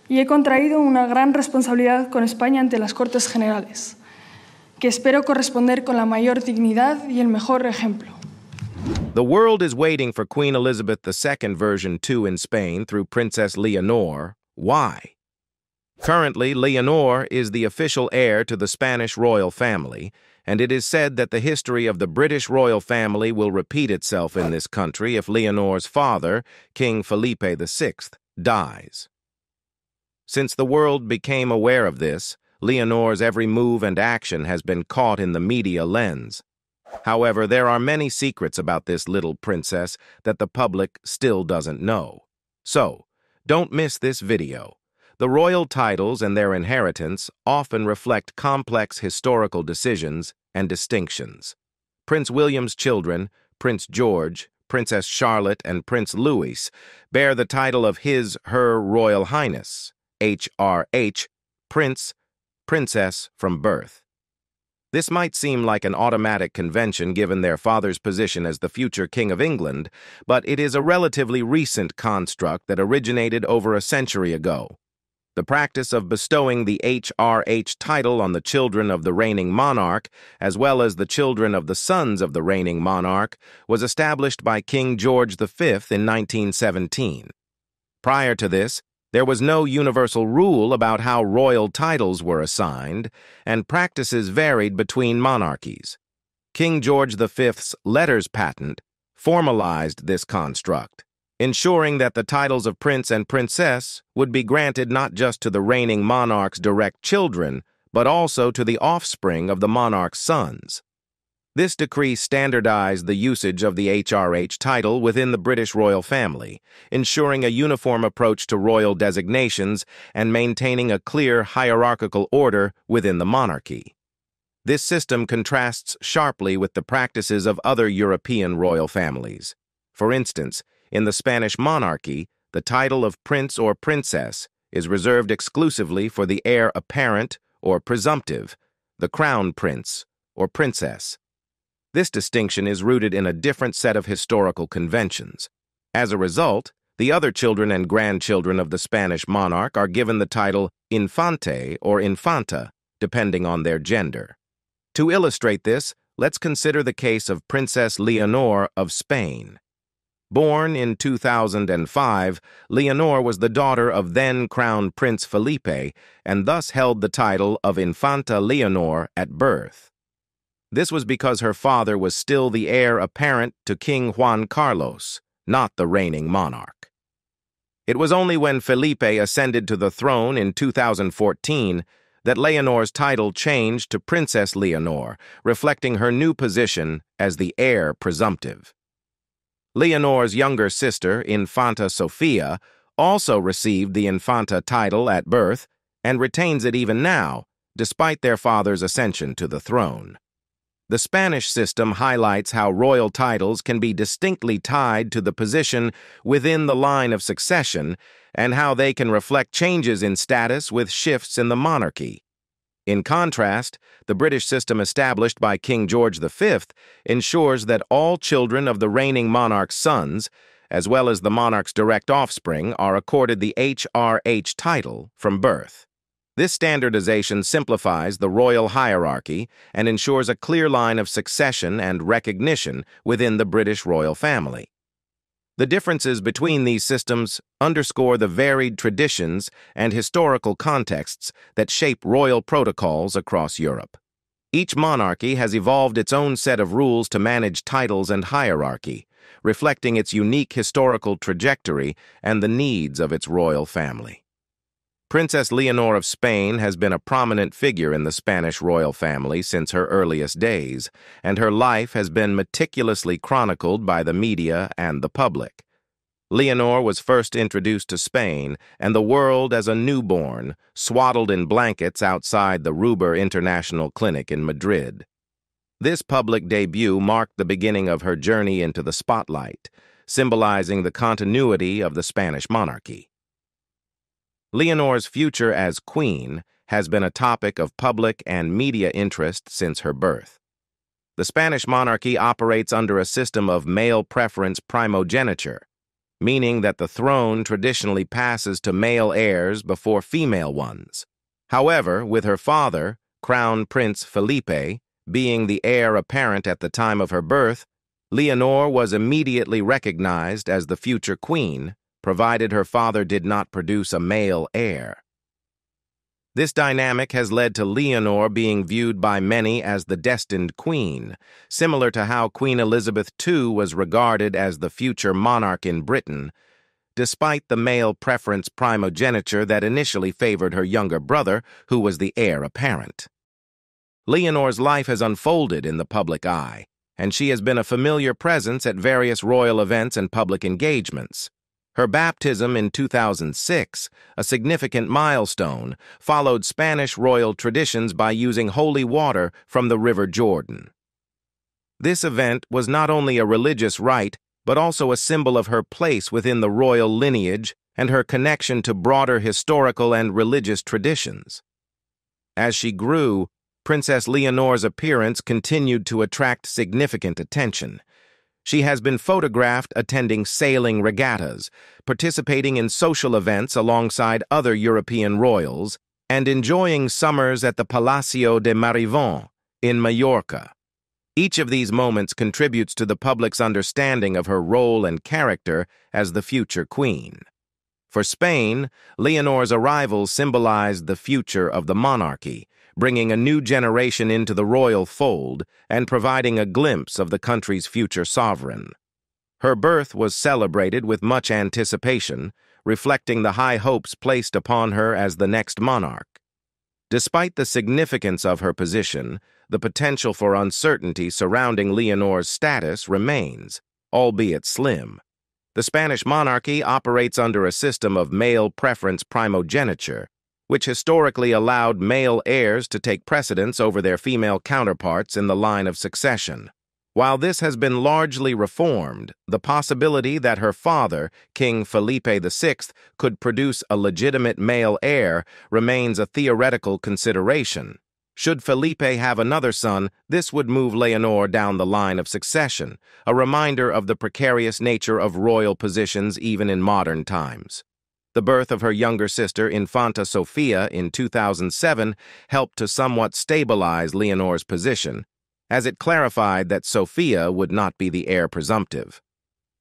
y he contraído una gran responsabilidad con España ante las Cortes Generales, que espero corresponder con la mayor dignidad y el mejor ejemplo. The world is waiting for Queen Elizabeth II version 2 in Spain through Princess Leonor. Why? Currently, Leonor is the official heir to the Spanish royal family, and it is said that the history of the British royal family will repeat itself in this country if Leonor's father, King Felipe VI, dies. Since the world became aware of this, Leonor's every move and action has been caught in the media lens. However, there are many secrets about this little princess that the public still doesn't know. So, don't miss this video. The royal titles and their inheritance often reflect complex historical decisions and distinctions. Prince William's children, Prince George, Princess Charlotte, and Prince Louis, bear the title of His/Her Royal Highness, HRH, Prince, Princess from birth. This might seem like an automatic convention given their father's position as the future King of England, but it is a relatively recent construct that originated over a century ago. The practice of bestowing the HRH title on the children of the reigning monarch, as well as the children of the sons of the reigning monarch, was established by King George V in 1917. Prior to this, there was no universal rule about how royal titles were assigned, and practices varied between monarchies. King George V's letters patent formalized this construct, ensuring that the titles of prince and princess would be granted not just to the reigning monarch's direct children, but also to the offspring of the monarch's sons. This decree standardized the usage of the HRH title within the British royal family, ensuring a uniform approach to royal designations and maintaining a clear hierarchical order within the monarchy. This system contrasts sharply with the practices of other European royal families. For instance, in the Spanish monarchy, the title of prince or princess is reserved exclusively for the heir apparent or presumptive, the crown prince or princess. This distinction is rooted in a different set of historical conventions. As a result, the other children and grandchildren of the Spanish monarch are given the title infante or infanta, depending on their gender. To illustrate this, let's consider the case of Princess Leonor of Spain. Born in 2005, Leonor was the daughter of then Crown Prince Felipe and thus held the title of Infanta Leonor at birth. This was because her father was still the heir apparent to King Juan Carlos, not the reigning monarch. It was only when Felipe ascended to the throne in 2014 that Leonor's title changed to Princess Leonor, reflecting her new position as the heir presumptive. Leonor's younger sister, Infanta Sofia, also received the Infanta title at birth and retains it even now, despite their father's ascension to the throne. The Spanish system highlights how royal titles can be distinctly tied to the position within the line of succession and how they can reflect changes in status with shifts in the monarchy. In contrast, the British system established by King George V ensures that all children of the reigning monarch's sons, as well as the monarch's direct offspring, are accorded the HRH title from birth. This standardization simplifies the royal hierarchy and ensures a clear line of succession and recognition within the British royal family. The differences between these systems underscore the varied traditions and historical contexts that shape royal protocols across Europe. Each monarchy has evolved its own set of rules to manage titles and hierarchy, reflecting its unique historical trajectory and the needs of its royal family. Princess Leonor of Spain has been a prominent figure in the Spanish royal family since her earliest days, and her life has been meticulously chronicled by the media and the public. Leonor was first introduced to Spain and the world as a newborn, swaddled in blankets outside the Ruber International Clinic in Madrid. This public debut marked the beginning of her journey into the spotlight, symbolizing the continuity of the Spanish monarchy. Leonor's future as queen has been a topic of public and media interest since her birth. The Spanish monarchy operates under a system of male preference primogeniture, meaning that the throne traditionally passes to male heirs before female ones. However, with her father, Crown Prince Felipe, being the heir apparent at the time of her birth, Leonor was immediately recognized as the future queen, provided her father did not produce a male heir. This dynamic has led to Leonor being viewed by many as the destined queen, similar to how Queen Elizabeth II was regarded as the future monarch in Britain, despite the male preference primogeniture that initially favored her younger brother, who was the heir apparent. Leonor's life has unfolded in the public eye, and she has been a familiar presence at various royal events and public engagements. Her baptism in 2006, a significant milestone, followed Spanish royal traditions by using holy water from the River Jordan. This event was not only a religious rite, but also a symbol of her place within the royal lineage and her connection to broader historical and religious traditions. As she grew, Princess Leonor's appearance continued to attract significant attention. She has been photographed attending sailing regattas, participating in social events alongside other European royals, and enjoying summers at the Palacio de Marivon in Mallorca. Each of these moments contributes to the public's understanding of her role and character as the future queen. For Spain, Leonor's arrival symbolized the future of the monarchy, bringing a new generation into the royal fold and providing a glimpse of the country's future sovereign. Her birth was celebrated with much anticipation, reflecting the high hopes placed upon her as the next monarch. Despite the significance of her position, the potential for uncertainty surrounding Leonor's status remains, albeit slim. The Spanish monarchy operates under a system of male preference primogeniture, which historically allowed male heirs to take precedence over their female counterparts in the line of succession. While this has been largely reformed, the possibility that her father, King Felipe VI, could produce a legitimate male heir remains a theoretical consideration. Should Felipe have another son, this would move Leonor down the line of succession, a reminder of the precarious nature of royal positions even in modern times. The birth of her younger sister, Infanta Sofia, in 2007 helped to somewhat stabilize Leonor's position, as it clarified that Sofia would not be the heir presumptive.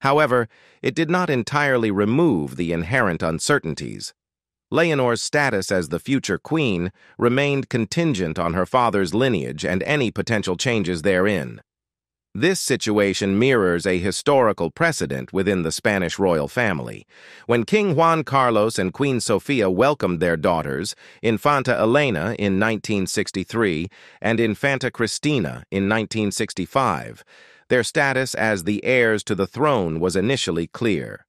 However, it did not entirely remove the inherent uncertainties. Leonor's status as the future queen remained contingent on her father's lineage and any potential changes therein. This situation mirrors a historical precedent within the Spanish royal family. When King Juan Carlos and Queen Sofia welcomed their daughters, Infanta Elena in 1963 and Infanta Cristina in 1965, their status as the heirs to the throne was initially clear.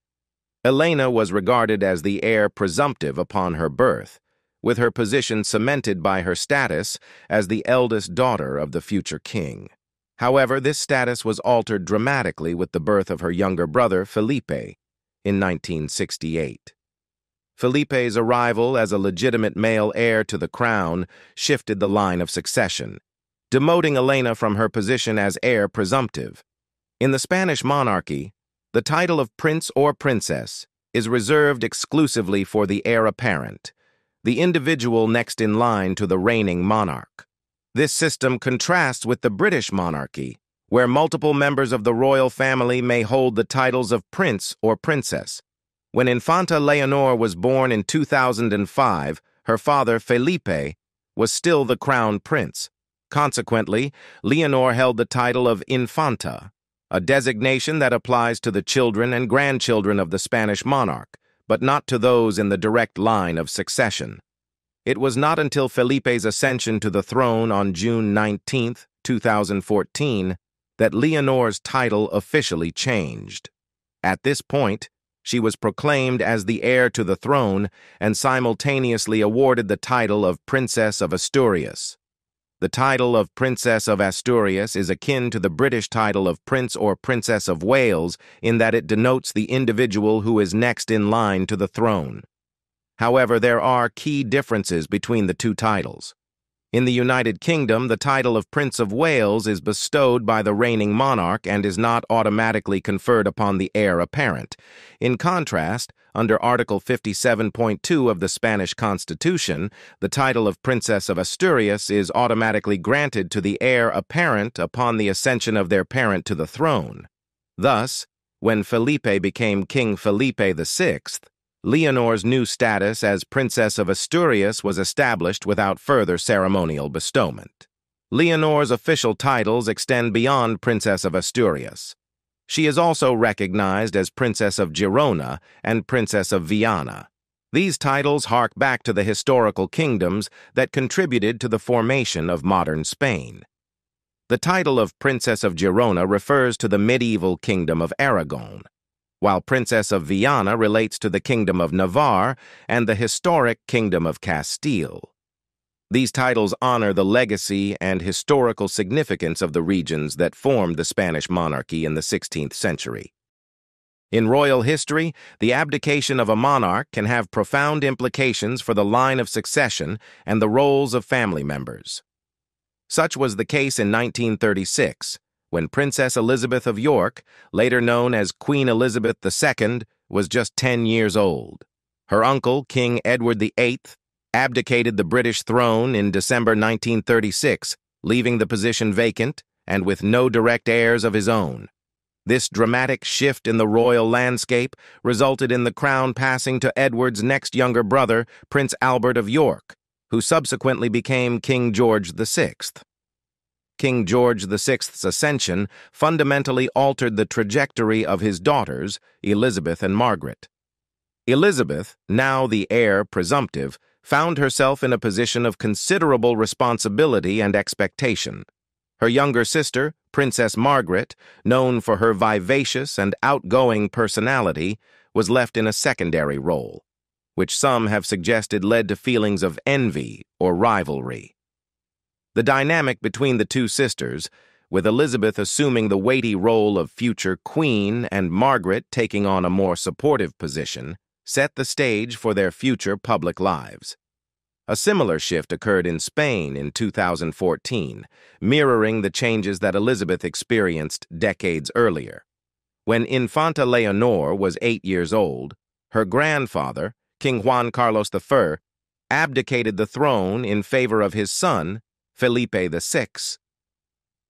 Elena was regarded as the heir presumptive upon her birth, with her position cemented by her status as the eldest daughter of the future king. However, this status was altered dramatically with the birth of her younger brother, Felipe, in 1968. Felipe's arrival as a legitimate male heir to the crown shifted the line of succession, demoting Elena from her position as heir presumptive. In the Spanish monarchy, the title of prince or princess is reserved exclusively for the heir apparent, the individual next in line to the reigning monarch. This system contrasts with the British monarchy, where multiple members of the royal family may hold the titles of prince or princess. When Infanta Leonor was born in 2005, her father, Felipe, was still the crown prince. Consequently, Leonor held the title of Infanta, a designation that applies to the children and grandchildren of the Spanish monarch, but not to those in the direct line of succession. It was not until Felipe's ascension to the throne on June 19, 2014, that Leonor's title officially changed. At this point, she was proclaimed as the heir to the throne and simultaneously awarded the title of Princess of Asturias. The title of Princess of Asturias is akin to the British title of Prince or Princess of Wales in that it denotes the individual who is next in line to the throne. However, there are key differences between the two titles. In the United Kingdom, the title of Prince of Wales is bestowed by the reigning monarch and is not automatically conferred upon the heir apparent. In contrast, under Article 57.2 of the Spanish Constitution, the title of Princess of Asturias is automatically granted to the heir apparent upon the ascension of their parent to the throne. Thus, when Felipe became King Felipe VI, Leonor's new status as Princess of Asturias was established without further ceremonial bestowment. Leonor's official titles extend beyond Princess of Asturias. She is also recognized as Princess of Girona and Princess of Viana. These titles hark back to the historical kingdoms that contributed to the formation of modern Spain. The title of Princess of Girona refers to the medieval kingdom of Aragon, while Princess of Viana relates to the Kingdom of Navarre and the historic Kingdom of Castile. These titles honor the legacy and historical significance of the regions that formed the Spanish monarchy in the 16th century. In royal history, the abdication of a monarch can have profound implications for the line of succession and the roles of family members. Such was the case in 1936, when Princess Elizabeth of York, later known as Queen Elizabeth II, was just 10 years old. Her uncle, King Edward VIII, abdicated the British throne in December 1936, leaving the position vacant and with no direct heirs of his own. This dramatic shift in the royal landscape resulted in the crown passing to Edward's next younger brother, Prince Albert of York, who subsequently became King George VI. King George VI's ascension fundamentally altered the trajectory of his daughters, Elizabeth and Margaret. Elizabeth, now the heir presumptive, found herself in a position of considerable responsibility and expectation. Her younger sister, Princess Margaret, known for her vivacious and outgoing personality, was left in a secondary role, which some have suggested led to feelings of envy or rivalry. The dynamic between the two sisters, with Elizabeth assuming the weighty role of future queen and Margaret taking on a more supportive position, set the stage for their future public lives. A similar shift occurred in Spain in 2014, mirroring the changes that Elizabeth experienced decades earlier. When Infanta Leonor was 8 years old, her grandfather, King Juan Carlos I, abdicated the throne in favor of his son, Felipe VI.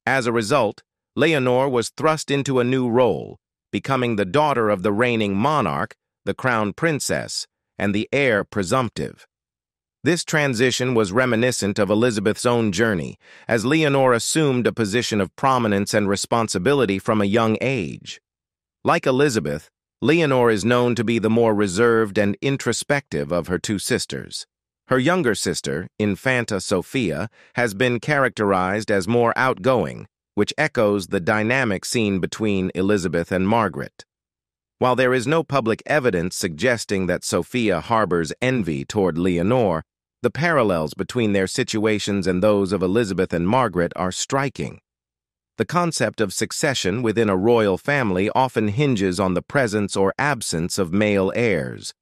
As a result, Leonor was thrust into a new role, becoming the daughter of the reigning monarch, the crown princess, and the heir presumptive. This transition was reminiscent of Elizabeth's own journey, as Leonor assumed a position of prominence and responsibility from a young age. Like Elizabeth, Leonor is known to be the more reserved and introspective of her two sisters. Her younger sister, Infanta Sofia, has been characterized as more outgoing, which echoes the dynamic seen between Elizabeth and Margaret. While there is no public evidence suggesting that Sofia harbors envy toward Leonor, the parallels between their situations and those of Elizabeth and Margaret are striking. The concept of succession within a royal family often hinges on the presence or absence of male heirs.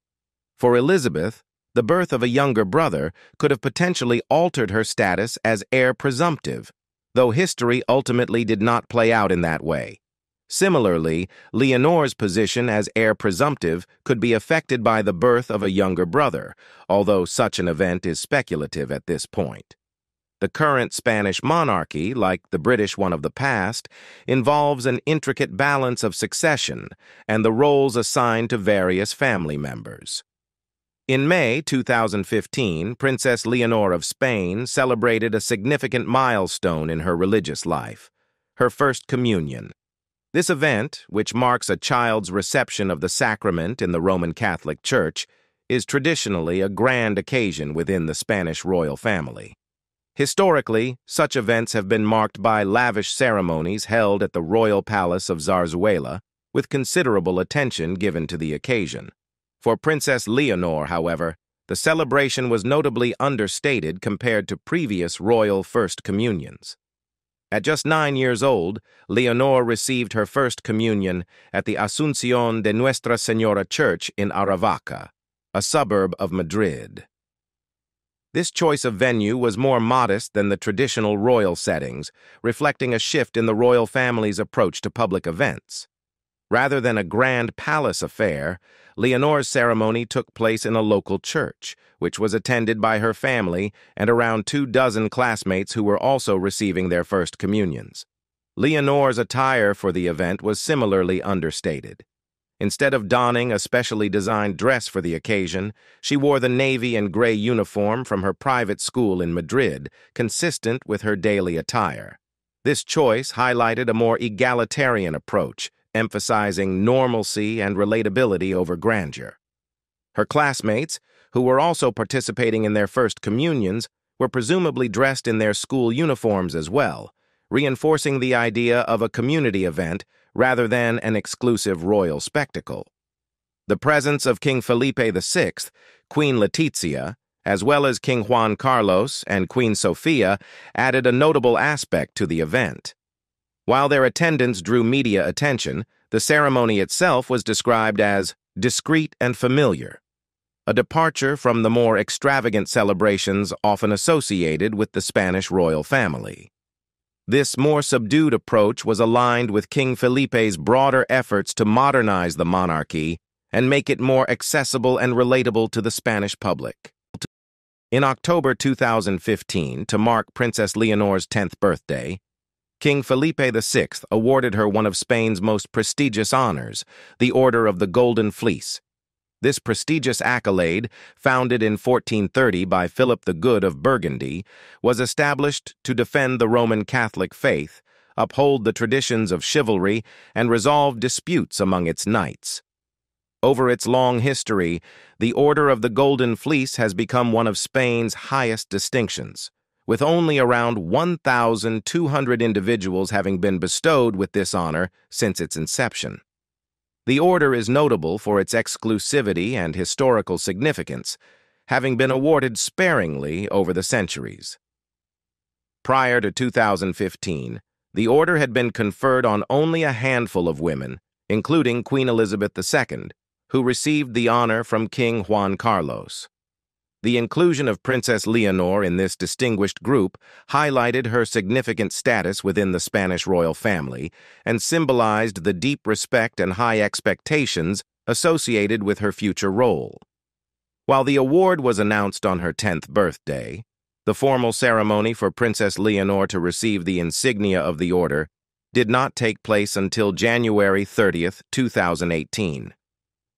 For Elizabeth, the birth of a younger brother could have potentially altered her status as heir presumptive, though history ultimately did not play out in that way. Similarly, Leonor's position as heir presumptive could be affected by the birth of a younger brother, although such an event is speculative at this point. The current Spanish monarchy, like the British one of the past, involves an intricate balance of succession and the roles assigned to various family members. In May 2015, Princess Leonor of Spain celebrated a significant milestone in her religious life, her first communion. This event, which marks a child's reception of the sacrament in the Roman Catholic Church, is traditionally a grand occasion within the Spanish royal family. Historically, such events have been marked by lavish ceremonies held at the royal palace of Zarzuela, with considerable attention given to the occasion. For Princess Leonor, however, the celebration was notably understated compared to previous royal first communions. At just 9 years old, Leonor received her first communion at the Asunción de Nuestra Señora Church in Aravaca, a suburb of Madrid. This choice of venue was more modest than the traditional royal settings, reflecting a shift in the royal family's approach to public events. Rather than a grand palace affair, Leonor's ceremony took place in a local church, which was attended by her family and around 24 classmates who were also receiving their first communions. Leonor's attire for the event was similarly understated. Instead of donning a specially designed dress for the occasion, she wore the navy and gray uniform from her private school in Madrid, consistent with her daily attire. This choice highlighted a more egalitarian approach, emphasizing normalcy and relatability over grandeur. Her classmates, who were also participating in their first communions, were presumably dressed in their school uniforms as well, reinforcing the idea of a community event rather than an exclusive royal spectacle. The presence of King Felipe VI, Queen Letizia, as well as King Juan Carlos and Queen Sofia added a notable aspect to the event. While their attendance drew media attention, the ceremony itself was described as discreet and familiar, a departure from the more extravagant celebrations often associated with the Spanish royal family. This more subdued approach was aligned with King Felipe's broader efforts to modernize the monarchy and make it more accessible and relatable to the Spanish public. In October 2015, to mark Princess Leonor's 10th birthday, King Felipe VI awarded her one of Spain's most prestigious honors, the Order of the Golden Fleece. This prestigious accolade, founded in 1430 by Philip the Good of Burgundy, was established to defend the Roman Catholic faith, uphold the traditions of chivalry, and resolve disputes among its knights. Over its long history, the Order of the Golden Fleece has become one of Spain's highest distinctions, with only around 1,200 individuals having been bestowed with this honor since its inception. The order is notable for its exclusivity and historical significance, having been awarded sparingly over the centuries. Prior to 2015, the order had been conferred on only a handful of women, including Queen Elizabeth II, who received the honor from King Juan Carlos. The inclusion of Princess Leonor in this distinguished group highlighted her significant status within the Spanish royal family and symbolized the deep respect and high expectations associated with her future role. While the award was announced on her 10th birthday, the formal ceremony for Princess Leonor to receive the insignia of the order did not take place until January 30th, 2018.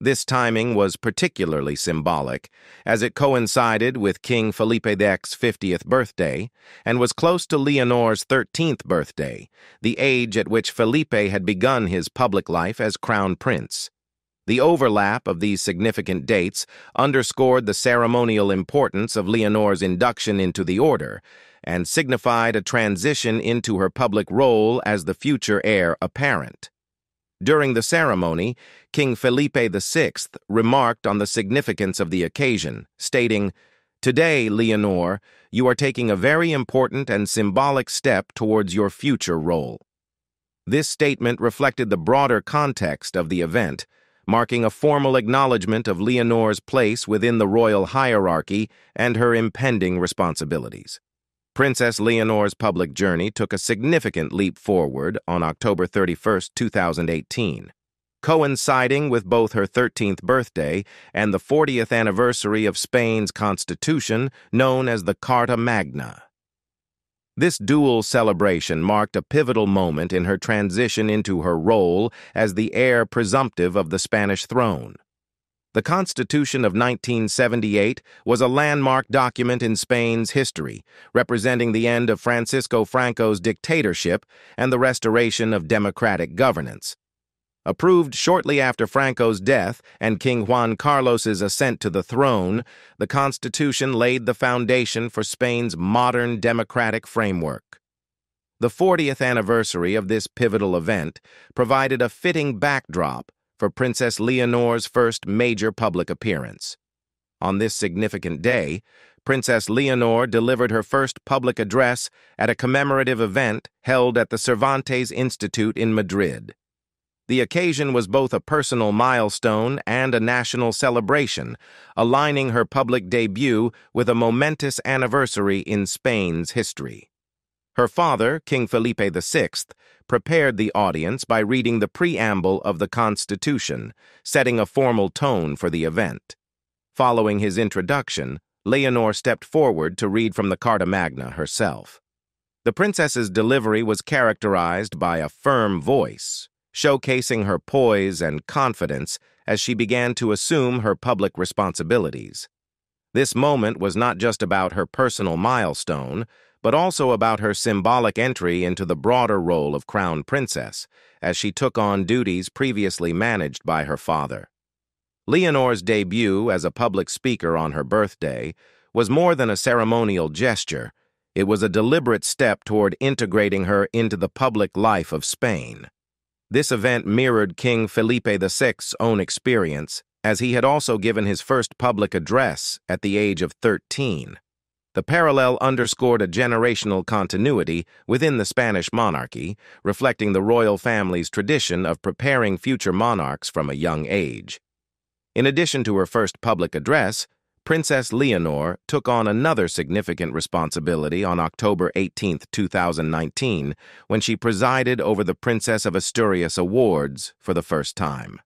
This timing was particularly symbolic, as it coincided with King Felipe VI's 50th birthday and was close to Leonor's 13th birthday, the age at which Felipe had begun his public life as crown prince. The overlap of these significant dates underscored the ceremonial importance of Leonor's induction into the order and signified a transition into her public role as the future heir apparent. During the ceremony, King Felipe VI remarked on the significance of the occasion, stating, "Today, Leonor, you are taking a very important and symbolic step towards your future role." This statement reflected the broader context of the event, marking a formal acknowledgement of Leonor's place within the royal hierarchy and her impending responsibilities. Princess Leonor's public journey took a significant leap forward on October 31, 2018, coinciding with both her 13th birthday and the 40th anniversary of Spain's constitution, known as the Carta Magna. This dual celebration marked a pivotal moment in her transition into her role as the heir presumptive of the Spanish throne. The Constitution of 1978 was a landmark document in Spain's history, representing the end of Francisco Franco's dictatorship and the restoration of democratic governance. Approved shortly after Franco's death and King Juan Carlos's ascent to the throne, the Constitution laid the foundation for Spain's modern democratic framework. The 40th anniversary of this pivotal event provided a fitting backdrop for Princess Leonor's first major public appearance. On this significant day, Princess Leonor delivered her first public address at a commemorative event held at the Cervantes Institute in Madrid. The occasion was both a personal milestone and a national celebration, aligning her public debut with a momentous anniversary in Spain's history. Her father, King Felipe VI, prepared the audience by reading the preamble of the Constitution, setting a formal tone for the event. Following his introduction, Leonor stepped forward to read from the Carta Magna herself. The princess's delivery was characterized by a firm voice, showcasing her poise and confidence as she began to assume her public responsibilities. This moment was not just about her personal milestone, but also about her symbolic entry into the broader role of crown princess, as she took on duties previously managed by her father. Leonor's debut as a public speaker on her birthday was more than a ceremonial gesture. It was a deliberate step toward integrating her into the public life of Spain. This event mirrored King Felipe VI's own experience, as he had also given his first public address at the age of 13. The parallel underscored a generational continuity within the Spanish monarchy, reflecting the royal family's tradition of preparing future monarchs from a young age. In addition to her first public address, Princess Leonor took on another significant responsibility on October 18, 2019, when she presided over the Princess of Asturias Awards for the first time.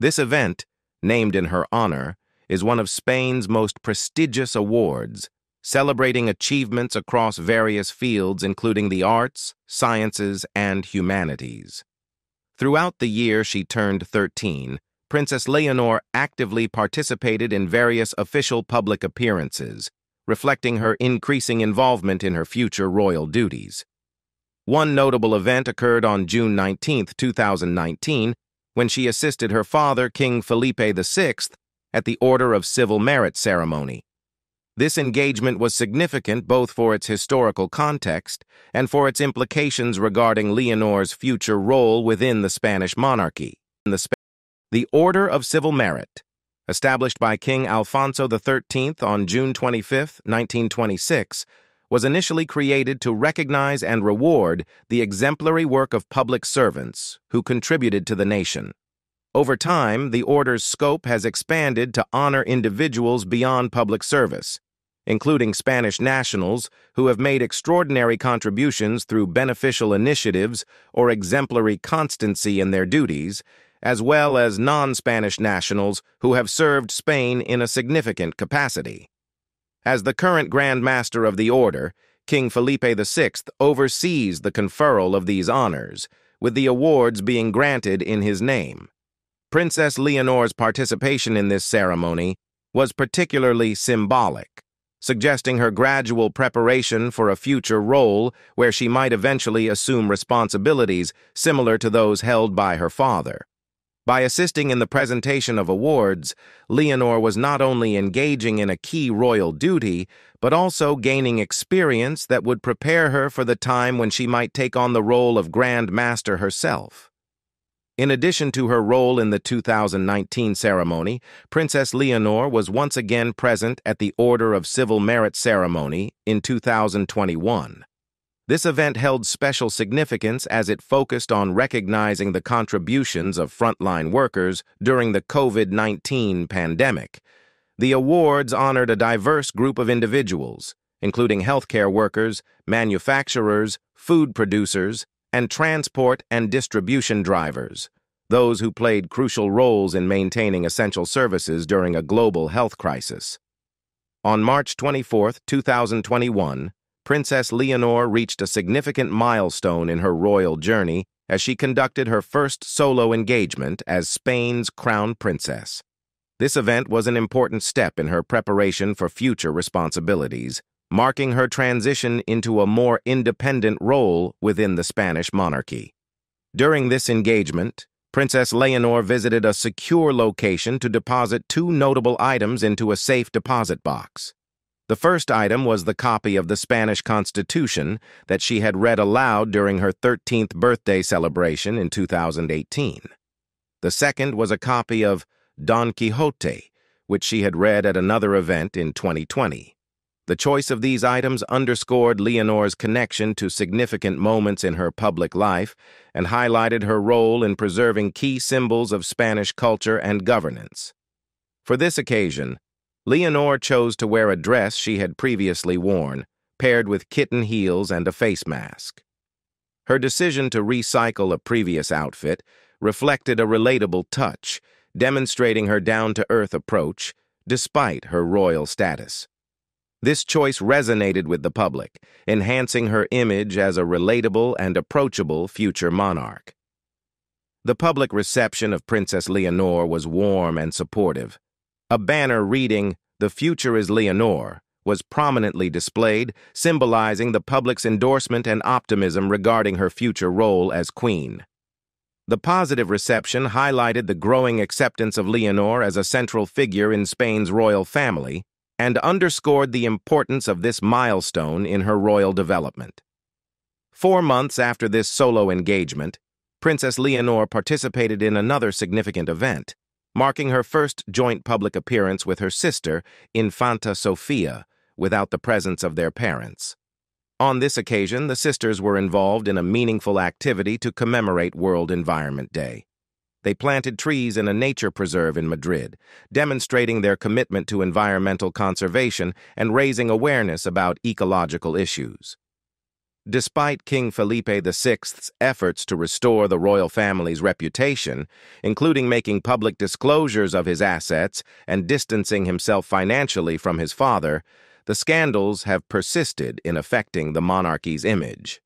This event, named in her honor, is one of Spain's most prestigious awards, celebrating achievements across various fields including the arts, sciences, and humanities. Throughout the year she turned 13, Princess Leonor actively participated in various official public appearances, reflecting her increasing involvement in her future royal duties. One notable event occurred on June 19, 2019, when she assisted her father, King Felipe VI, at the Order of Civil Merit ceremony. This engagement was significant both for its historical context and for its implications regarding Leonor's future role within the Spanish monarchy. The Order of Civil Merit, established by King Alfonso XIII on June 25, 1926, was initially created to recognize and reward the exemplary work of public servants who contributed to the nation. Over time, the order's scope has expanded to honor individuals beyond public service, including Spanish nationals who have made extraordinary contributions through beneficial initiatives or exemplary constancy in their duties, as well as non-Spanish nationals who have served Spain in a significant capacity. As the current Grand Master of the Order, King Felipe VI oversees the conferral of these honors, with the awards being granted in his name. Princess Leonor's participation in this ceremony was particularly symbolic, suggesting her gradual preparation for a future role where she might eventually assume responsibilities similar to those held by her father. By assisting in the presentation of awards, Leonor was not only engaging in a key royal duty, but also gaining experience that would prepare her for the time when she might take on the role of Grand Master herself. In addition to her role in the 2019 ceremony, Princess Leonor was once again present at the Order of Civil Merit ceremony in 2021. This event held special significance as it focused on recognizing the contributions of frontline workers during the COVID-19 pandemic. The awards honored a diverse group of individuals, including healthcare workers, manufacturers, food producers, and transport and distribution drivers, those who played crucial roles in maintaining essential services during a global health crisis. On March 24, 2021, Princess Leonor reached a significant milestone in her royal journey as she conducted her first solo engagement as Spain's crown princess. This event was an important step in her preparation for future responsibilities, marking her transition into a more independent role within the Spanish monarchy. During this engagement, Princess Leonor visited a secure location to deposit two notable items into a safe deposit box. The first item was the copy of the Spanish Constitution that she had read aloud during her 13th birthday celebration in 2018. The second was a copy of Don Quixote, which she had read at another event in 2020. The choice of these items underscored Leonor's connection to significant moments in her public life and highlighted her role in preserving key symbols of Spanish culture and governance. For this occasion, Leonor chose to wear a dress she had previously worn, paired with kitten heels and a face mask. Her decision to recycle a previous outfit reflected a relatable touch, demonstrating her down-to-earth approach despite her royal status. This choice resonated with the public, enhancing her image as a relatable and approachable future monarch. The public reception of Princess Leonor was warm and supportive. A banner reading, "The future is Leonor," was prominently displayed, symbolizing the public's endorsement and optimism regarding her future role as queen. The positive reception highlighted the growing acceptance of Leonor as a central figure in Spain's royal family, and underscored the importance of this milestone in her royal development. 4 months after this solo engagement, Princess Leonor participated in another significant event, marking her first joint public appearance with her sister, Infanta Sofia, without the presence of their parents. On this occasion, the sisters were involved in a meaningful activity to commemorate World Environment Day. They planted trees in a nature preserve in Madrid, demonstrating their commitment to environmental conservation and raising awareness about ecological issues. Despite King Felipe VI's efforts to restore the royal family's reputation, including making public disclosures of his assets and distancing himself financially from his father, the scandals have persisted in affecting the monarchy's image.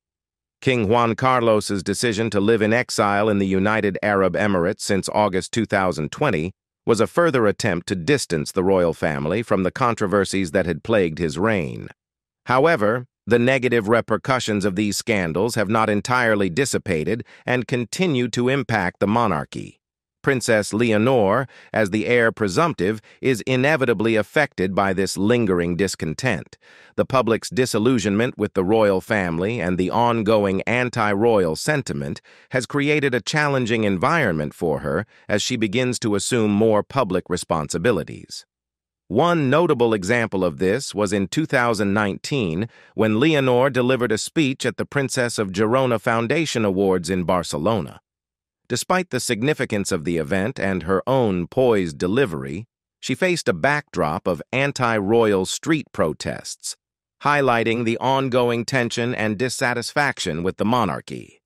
King Juan Carlos's decision to live in exile in the United Arab Emirates since August 2020 was a further attempt to distance the royal family from the controversies that had plagued his reign. However, the negative repercussions of these scandals have not entirely dissipated and continue to impact the monarchy. Princess Leonor, as the heir presumptive, is inevitably affected by this lingering discontent. The public's disillusionment with the royal family and the ongoing anti-royal sentiment has created a challenging environment for her as she begins to assume more public responsibilities. One notable example of this was in 2019 when Leonor delivered a speech at the Princess of Girona Foundation Awards in Barcelona. Despite the significance of the event and her own poised delivery, she faced a backdrop of anti-royal street protests, highlighting the ongoing tension and dissatisfaction with the monarchy.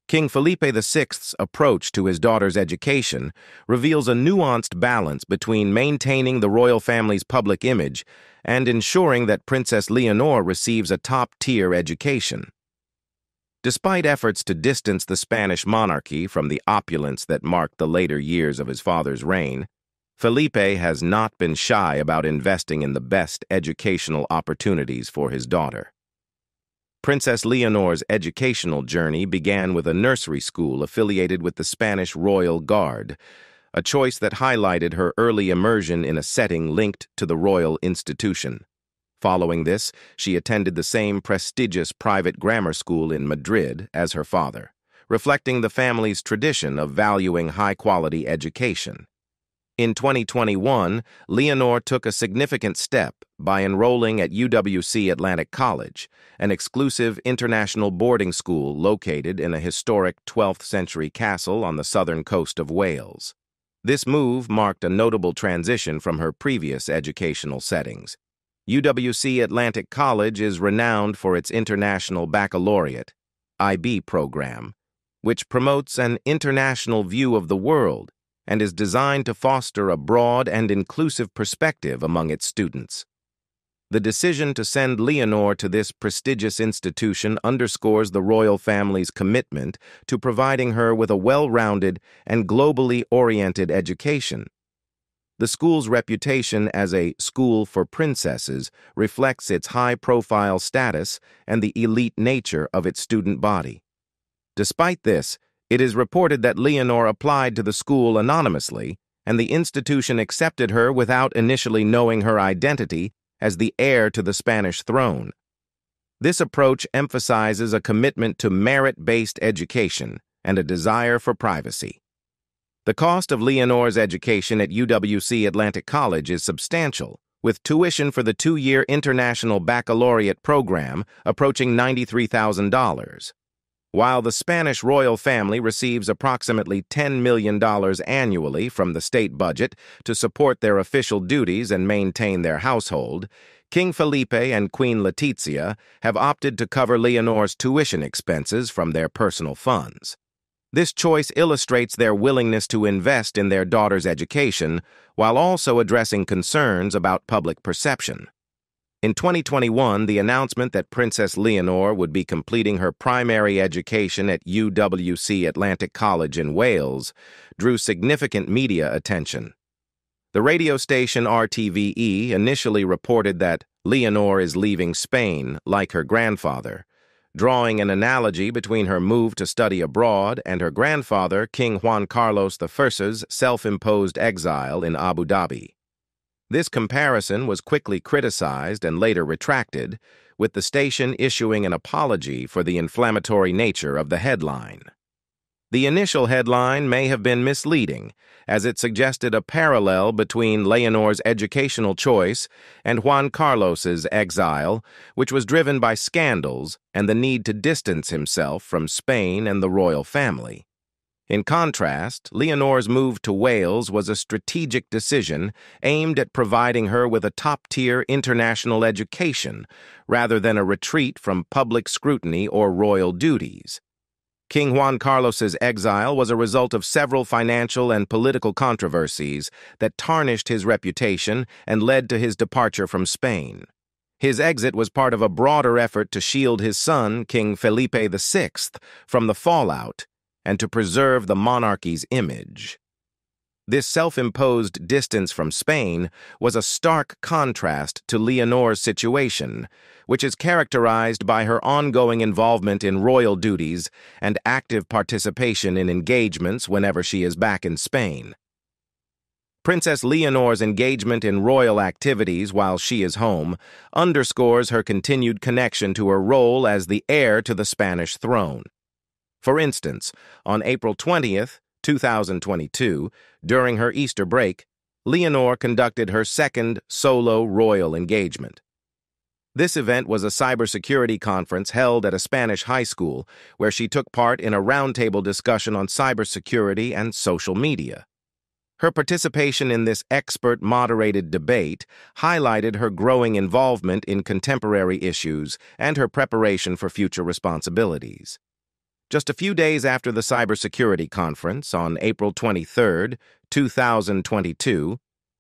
King Felipe VI's approach to his daughter's education reveals a nuanced balance between maintaining the royal family's public image and ensuring that Princess Leonor receives a top-tier education. Despite efforts to distance the Spanish monarchy from the opulence that marked the later years of his father's reign, Felipe has not been shy about investing in the best educational opportunities for his daughter. Princess Leonor's educational journey began with a nursery school affiliated with the Spanish Royal Guard, a choice that highlighted her early immersion in a setting linked to the royal institution. Following this, she attended the same prestigious private grammar school in Madrid as her father, reflecting the family's tradition of valuing high-quality education. In 2021, Leonor took a significant step by enrolling at UWC Atlantic College, an exclusive international boarding school located in a historic 12th-century castle on the southern coast of Wales. This move marked a notable transition from her previous educational settings. UWC Atlantic College is renowned for its International Baccalaureate (IB) program, which promotes an international view of the world and is designed to foster a broad and inclusive perspective among its students. The decision to send Leonor to this prestigious institution underscores the royal family's commitment to providing her with a well-rounded and globally oriented education. The school's reputation as a school for princesses reflects its high-profile status and the elite nature of its student body. Despite this, it is reported that Leonor applied to the school anonymously, and the institution accepted her without initially knowing her identity as the heir to the Spanish throne. This approach emphasizes a commitment to merit-based education and a desire for privacy. The cost of Leonor's education at UWC Atlantic College is substantial, with tuition for the 2-year International Baccalaureate program approaching $93,000. While the Spanish royal family receives approximately $10 million annually from the state budget to support their official duties and maintain their household, King Felipe and Queen Letizia have opted to cover Leonor's tuition expenses from their personal funds. This choice illustrates their willingness to invest in their daughter's education while also addressing concerns about public perception. In 2021, the announcement that Princess Leonor would be completing her primary education at UWC Atlantic College in Wales drew significant media attention. The radio station RTVE initially reported that Leonor is leaving Spain like her grandfather, drawing an analogy between her move to study abroad and her grandfather, King Juan Carlos I's self-imposed exile in Abu Dhabi. This comparison was quickly criticized and later retracted, with the station issuing an apology for the inflammatory nature of the headline. The initial headline may have been misleading, as it suggested a parallel between Leonor's educational choice and Juan Carlos's exile, which was driven by scandals and the need to distance himself from Spain and the royal family. In contrast, Leonor's move to Wales was a strategic decision aimed at providing her with a top-tier international education, rather than a retreat from public scrutiny or royal duties. King Juan Carlos's exile was a result of several financial and political controversies that tarnished his reputation and led to his departure from Spain. His exit was part of a broader effort to shield his son, King Felipe VI, from the fallout and to preserve the monarchy's image. This self-imposed distance from Spain was a stark contrast to Leonor's situation, which is characterized by her ongoing involvement in royal duties and active participation in engagements whenever she is back in Spain. Princess Leonor's engagement in royal activities while she is home underscores her continued connection to her role as the heir to the Spanish throne. For instance, on April 20th, 2022, during her Easter break, Leonor conducted her second solo royal engagement. This event was a cybersecurity conference held at a Spanish high school where she took part in a roundtable discussion on cybersecurity and social media. Her participation in this expert-moderated debate highlighted her growing involvement in contemporary issues and her preparation for future responsibilities. Just a few days after the cybersecurity conference, on April 23, 2022,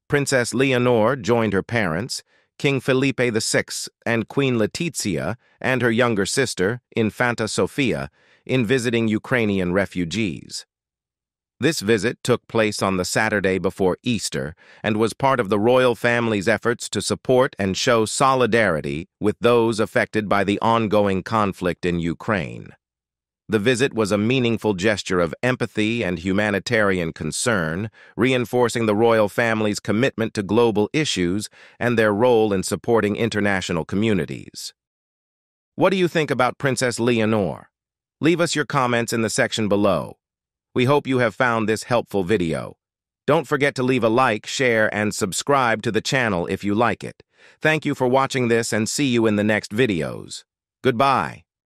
Princess Leonor joined her parents, King Felipe VI and Queen Letizia, and her younger sister, Infanta Sofia, in visiting Ukrainian refugees. This visit took place on the Saturday before Easter and was part of the royal family's efforts to support and show solidarity with those affected by the ongoing conflict in Ukraine. The visit was a meaningful gesture of empathy and humanitarian concern, reinforcing the royal family's commitment to global issues and their role in supporting international communities. What do you think about Princess Leonor? Leave us your comments in the section below. We hope you have found this helpful video. Don't forget to leave a like, share, and subscribe to the channel if you like it. Thank you for watching this and see you in the next videos. Goodbye.